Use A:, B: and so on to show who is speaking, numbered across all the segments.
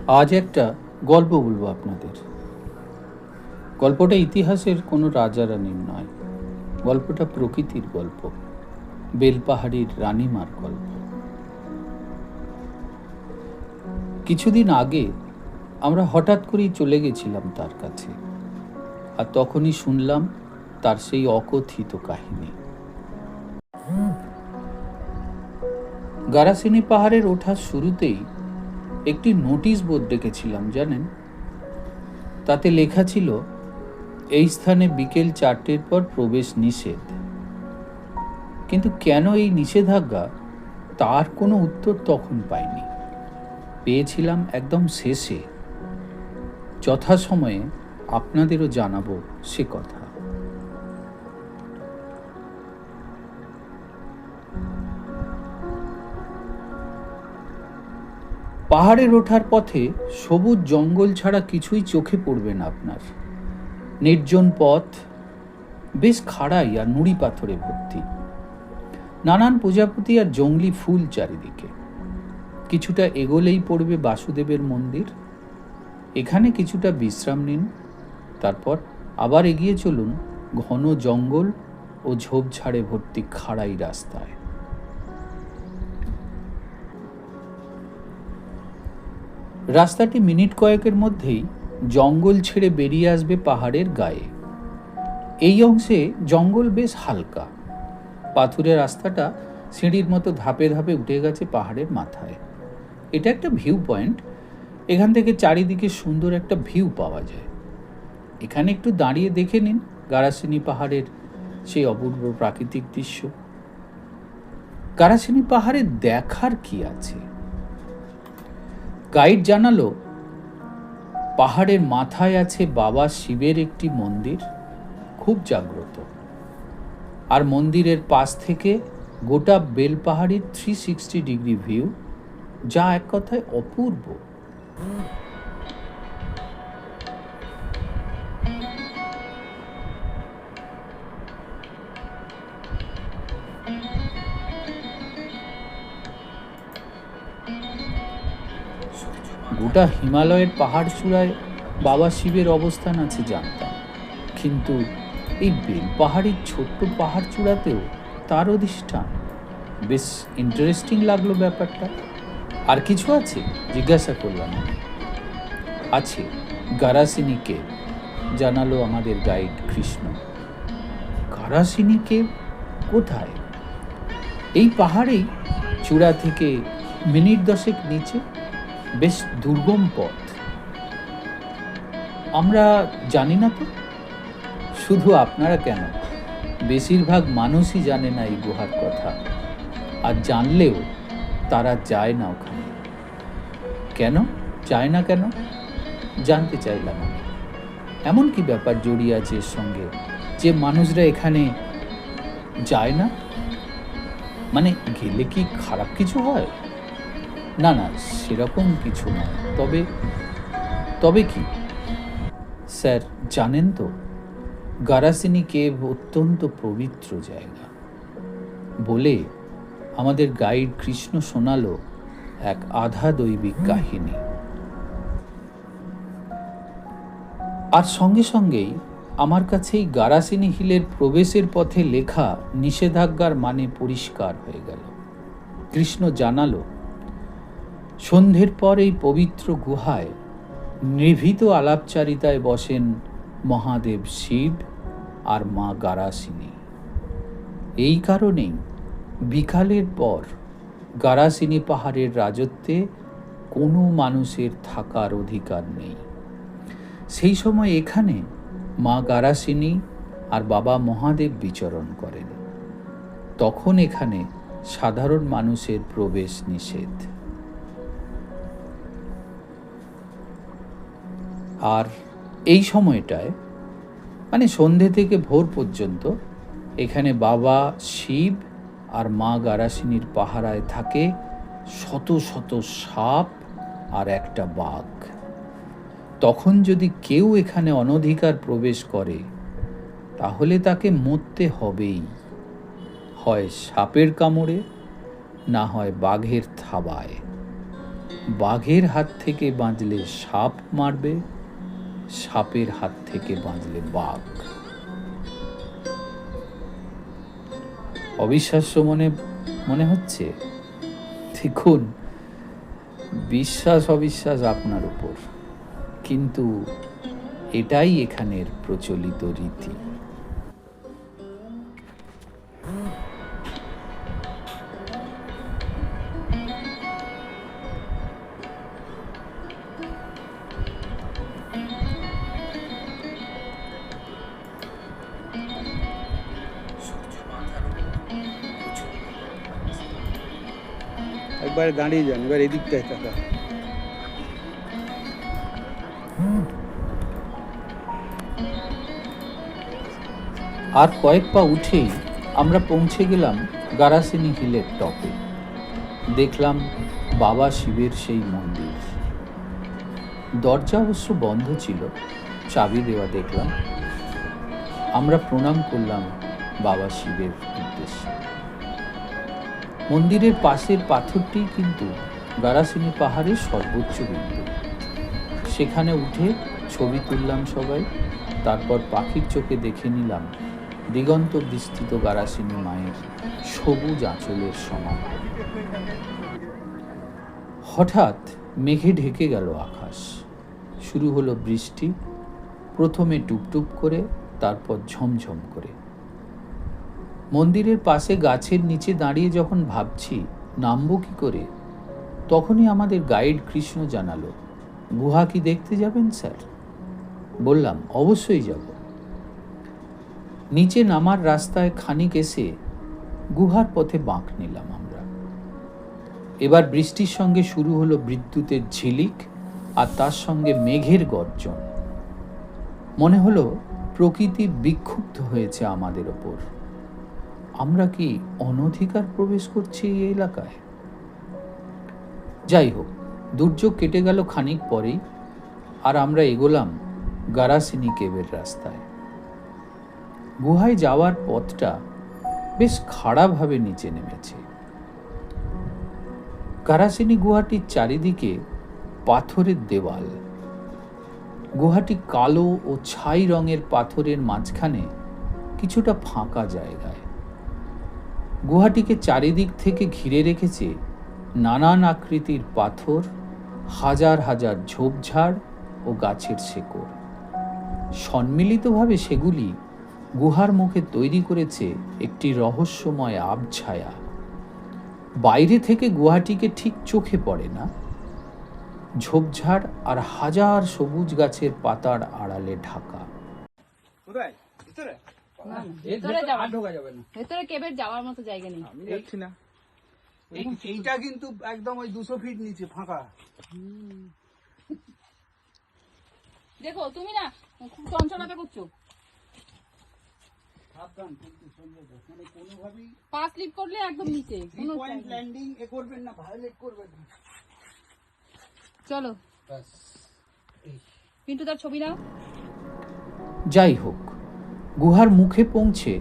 A: আজ একটা গল্প বলবো আপনাদের। গল্পটা ইতিহাসের কোনো রাজা রানীর নয়, গল্পটা প্রকৃতির গল্প, বেলপাহাড়ির রানীমার গল্প। কিছুদিন আগে আমরা হঠাৎ করেই চলে গেছিলাম তার কাছে, আর তখনই শুনলাম তার সেই অকথিত কাহিনী। গারাসিনী পাহাড়ের ওঠার শুরুতেই একটি নোটিশ বোর্ড দেখেছিলাম, জানেন। তাতে লেখা ছিল, এই স্থানে বিকেল 4টের পর প্রবেশ নিষেধ। কিন্তু কেন এই নিষেধাজ্ঞা, তার কোনো উত্তর তখন পাইনি। পেয়েছিলাম একদম শেষে, যথাসময়ে আপনাদেরও জানাবো সে কথা। পাহাড়ের ওঠার পথে সবুজ জঙ্গল ছাড়া কিছুই চোখে পড়বে না আপনার। নির্জন পথ, বেশ খাড়াই আর নুড়ি পাথরে ভর্তি, নানান প্রজাপতি আর জংলি ফুল চারিদিকে। কিছুটা এগোলেই পড়বে বাসুদেবের মন্দির। এখানে কিছুটা বিশ্রাম নিন, তারপর আবার এগিয়ে চলুন ঘন জঙ্গল ও ঝোপঝাড়ে ভর্তি খাড়াই রাস্তায়। রাস্তাটি মিনিট কয়েকের মধ্যেই জঙ্গল ছেড়ে বেরিয়ে আসবে পাহাড়ের গায়ে। এই অংশে জঙ্গল বেশ হালকা, পাথুরে রাস্তাটা সিঁড়ির মতো ধাপে ধাপে উঠে গেছে পাহাড়ের মাথায়। এটা একটা ভিউ পয়েন্ট, এখান থেকে চারিদিকে সুন্দর একটা ভিউ পাওয়া যায়। এখানে একটু দাঁড়িয়ে দেখে নিন গারাসিনী পাহাড়ের সেই অপূর্ব প্রাকৃতিক দৃশ্য। গারাসিনী পাহাড়ে দেখার কি আছে? গাইড জানালো, পাহাড়ের মাথায় আছে বাবা শিবের একটি মন্দির, খুব জাগ্রত। আর মন্দিরের পাশ থেকে গোটা বেলপাহাড়ির 360 ডিগ্রি ভিউ, যা এক কথায় অপূর্ব। গোটা হিমালয়ের পাহাড় চূড়ায় বাবা শিবের অবস্থান আছে জানতাম, কিন্তু এই বেলপাহাড়ির ছোট্ট পাহাড় চূড়াতেও তার অধিষ্ঠান। বেশ ইন্টারেস্টিং লাগলো ব্যাপারটা। আর কিছু আছে জিজ্ঞাসা করলাম। আছে, গারাসিনী কেভ, জানালো আমাদের গাইড কৃষ্ণ। গারাসিনী কেভ কোথায়? এই পাহাড়েই, চূড়া থেকে মিনিট 10 নিচে, বেশ দুর্গম পথ। আমরা জানি না তো? শুধু আপনারা কেন, বেশিরভাগ মানুষই জানে না এই গুহার কথা। আর জানলেও তারা যায় না ওখানে। কেন যায় না? কেন জানতে চাইলাম আমি। এমন কি ব্যাপার জড়িয়ে আছে এর সঙ্গে যে মানুষরা এখানে যায় না? মানে গেলে কি খারাপ কিছু হয়? না না, সেরকম কিছু নয়। তবে কি স্যার, জানেন তো, গারাসিনী কেভ অত্যন্ত পবিত্র জায়গা বলে আমাদের গাইড কৃষ্ণ শোনালো এক আধা দৈবিক কাহিনী। আর সঙ্গে সঙ্গেই আমার কাছেই গারাসিনী হিলের প্রবেশের পথে লেখা নিষেধাজ্ঞার মানে পরিষ্কার হয়ে গেল। কৃষ্ণ জানালো, সন্ধ্যের পর এই পবিত্র গুহায় নিভৃত আলাপচারিতায় বসেন মহাদেব শিব আর মা গারাসিনী। এই কারণেই বিকালের পর গারাসিনী পাহাড়ের রাজত্বে কোনো মানুষের থাকার অধিকার নেই। সেই সময় এখানে মা গারাসিনী আর বাবা মহাদেব বিচরণ করেন। তখন এখানে সাধারণ মানুষের প্রবেশ নিষেধ। আর এই সময়টায়, মানে সন্ধে থেকে ভোর পর্যন্ত, এখানে বাবা শিব আর মা গারাসিনীর পাহারায় থাকে শত শত সাপ আর একটা বাঘ। তখন যদি কেউ এখানে অনধিকার প্রবেশ করে, তাহলে তাকে মরতে হবেই, হয় সাপের কামড়ে, না হয় বাঘের থাবায়। বাঘের হাত থেকে বাঁচলে সাপ মারবে, সাপের হাত থেকে বাঁচলে বাঘ। অবিশ্বাস্য মনে হচ্ছে? দেখুন, বিশ্বাস অবিশ্বাস আপনার উপর, কিন্তু এটাই এখানের প্রচলিত রীতি।
B: একবারে দাঁড়িয়ে যান, এবার এদিকটায় টাকা।
A: আর কয়েক পা উঠেই আমরা পৌঁছে গেলাম গারাসিনী হিলের টপে। দেখলাম বাবা শিবের সেই মন্দির। দরজা অবশ্য বন্ধ ছিল, চাবি দেওয়া দেখলাম। আমরা প্রণাম করলাম বাবা শিবের উদ্দেশ্যে। মন্দিরের পাশের পাথরটি কিন্তু গারাসিনী পাহাড়ের সর্বোচ্চ বিন্দু। সেখানে উঠে ছবি তুললাম সবাই। তারপর পাখির চোখে দেখে নিলাম দিগন্ত বিস্তৃত গারাসিনী মায়ের সবুজ আঁচলের সমান। হঠাৎ মেঘে ঢেকে গেল আকাশ। শুরু হলো বৃষ্টি, প্রথমে টুপটুপ করে, তারপর ঝমঝম করে। মন্দিরের পাশে গাছের নিচে দাঁড়িয়ে যখন ভাবছি নামবো কি করে, তখনই আমাদের গাইড কৃষ্ণ জানালো, গুহা কি দেখতে যাবেন স্যার? বললাম, অবশ্যই যাব। নিচে নামার রাস্তায় খানিক এসে গুহার পথে বাঁক নিলাম আমরা। এবার বৃষ্টির সঙ্গে শুরু হলো বিদ্যুতের ঝিলিক, আর তার সঙ্গে মেঘের গর্জন। মনে হলো প্রকৃতি বিক্ষুব্ধ হয়েছে আমাদের ওপর। আমরা কি অনধিকার প্রবেশ করছি এই এলাকায়? যাই হোক, দুর্যোগ কেটে গেল খানিক পরেই, আর আমরা এগোলাম গারাসিনী কেবের রাস্তায়। গুহায় যাওয়ার পথটা বেশ খাড়াভাবে নিচে নেমেছে। গারাসিনী গুহাটির চারিদিকে পাথরের দেওয়াল। গুহাটি কালো ও ছাই রঙের পাথরের মাঝখানে কিছুটা ফাঁকা জায়গায়। গুহাটিকে চারিদিক থেকে ঘিরে রেখেছে নানান আকৃতির পাথর, হাজার হাজার ঝোপঝাড় ও গাছের শেকড়। সম্মিলিতভাবে সেগুলি গুহার মুখে তৈরি করেছে একটি রহস্যময় আবছায়া। বাইরে থেকে গুহাটিকে ঠিক চোখে পড়ে না। ঝোপঝাড় আর হাজার সবুজ গাছের পাতার আড়ালে ঢাকা।
C: ভেতরে কেবের যাওয়ার মতো জায়গা নেই।
B: আমি যাচ্ছি না। এইটা কিন্তু একদম ওই 200 ফিট নিচে ফাঁকা।
C: দেখো তুমি না খুব চঞ্চলতা করছো।
B: সাবধান কিন্তু সঞ্জয় দাস, মানে কোনোভাবেই
C: পা স্লিপ করলে একদম নিচে। কোনো
B: পয়েন্ট ল্যান্ডিং এ করবেন না, ভায়োলেট করবেন না।
C: চলো
B: ব্যাস।
C: পিন্টু তার ছবি নাও।
A: যাই হোক, গুহার মুখে পৌঁছে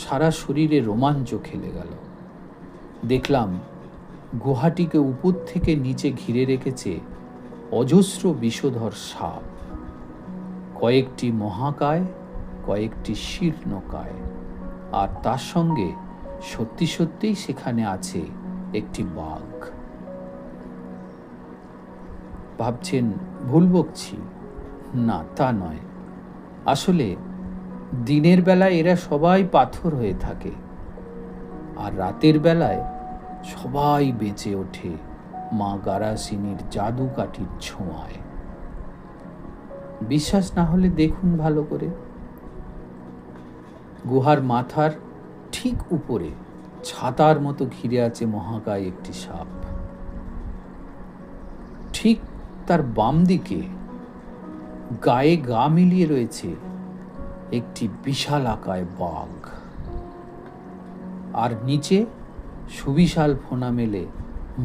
A: সারা শরীরে রোমাঞ্চ খেলে গেল। দেখলাম গুহাটিকে উপর থেকে নিচে ঘিরে রেখেছে অজস্র বিষধর সাপ। কয়েকটি মহাকায়, কয়েকটি শীর্ণকায়, আর তার সঙ্গে সত্যি সত্যিই সেখানে আছে একটি বাঘ। ভাবছেন ভুল বকছি? না, তা নয়। আসলে দিনের বেলায় এরা সবাই পাথর হয়ে থাকে, আর রাতের বেলায় সবাই বেঁচে ওঠে মা গারাসিনীর জাদু কাঠির ছোঁয়ায়। বিশ্বাস না হলে দেখুন ভালো করে। গুহার মাথার ঠিক উপরে ছাতার মতো ঘিরে আছে মহাকায় একটি সাপ। ঠিক তার বাম দিকে গায়ে গা মিলিয়ে রয়েছে একটি বিশালাকায় বাঘ, আর নিচে সুবিশাল ফোনা মেলে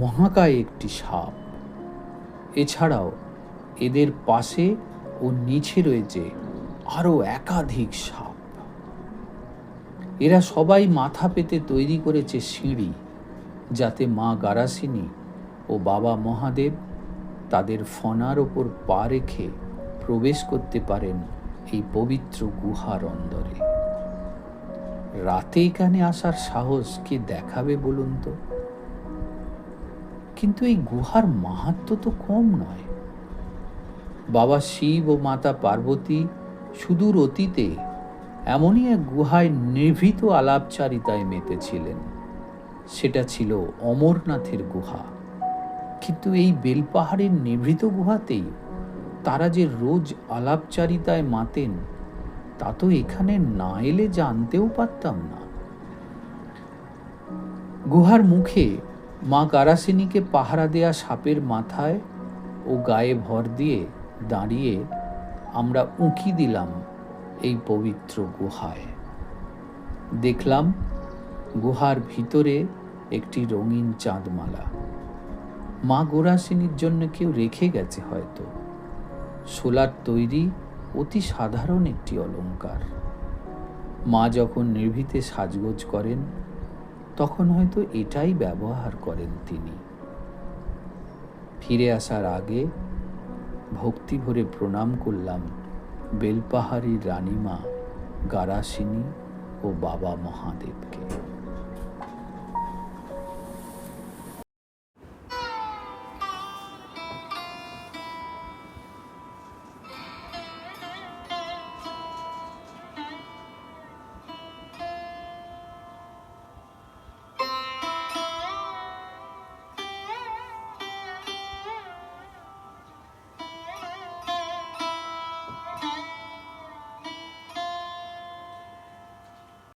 A: মহাকায় একটি সাপ। এছাড়াও এদের পাশে ও নিচে রয়েছে আরো একাধিক সাপ। এরা সবাই মাথা পেতে তৈরি করেছে সিঁড়ি, যাতে মা গারাসিনী ও ও বাবা মহাদেব তাদের ফনার ওপর পা রেখে প্রবেশ করতে পারেন এই পবিত্র গুহার অন্দরে। রাতে এখানে আসার সাহস কে দেখাবে বলুন তো? কিন্তু এই গুহার মাহাত্ম্য তো কম নয়। বাবা শিব ও মাতা পার্বতী সুদূর অতীতে এমনই এক গুহায় নিভৃত আলাপচারিতায় মেতেছিলেন। সেটা ছিল অমরনাথের গুহা। কিন্তু এই বেলপাহাড়ের নিভৃত গুহাতেই তারা যে রোজ আলাপচারিতায় মাতেন তা তো এখানে না এলে জানতেও পারতাম না। গুহার মুখে মা গারাসিনীকে পাহারা দেয়া সাপের মাথায় ও গায়ে ভর দিয়ে দাঁড়িয়ে আমরা উঁকি দিলাম এই পবিত্র গুহায়। দেখলাম গুহার ভিতরে একটি রঙিন চাঁদমালা মা গোরাসিনীর জন্য কেউ রেখে গেছে হয়তো। সোলার তৈরি অতি সাধারণ একটি অলংকার। মা যখন নির্ভীতে সাজগোজ করেন তখন হয়তো এটাই ব্যবহার করেন তিনি। ফিরে আসার আগে ভক্তি ভরে প্রণাম করলাম বেলপাহাড়ির রানীমা গারাসিনী ও বাবা মহাদেবকে।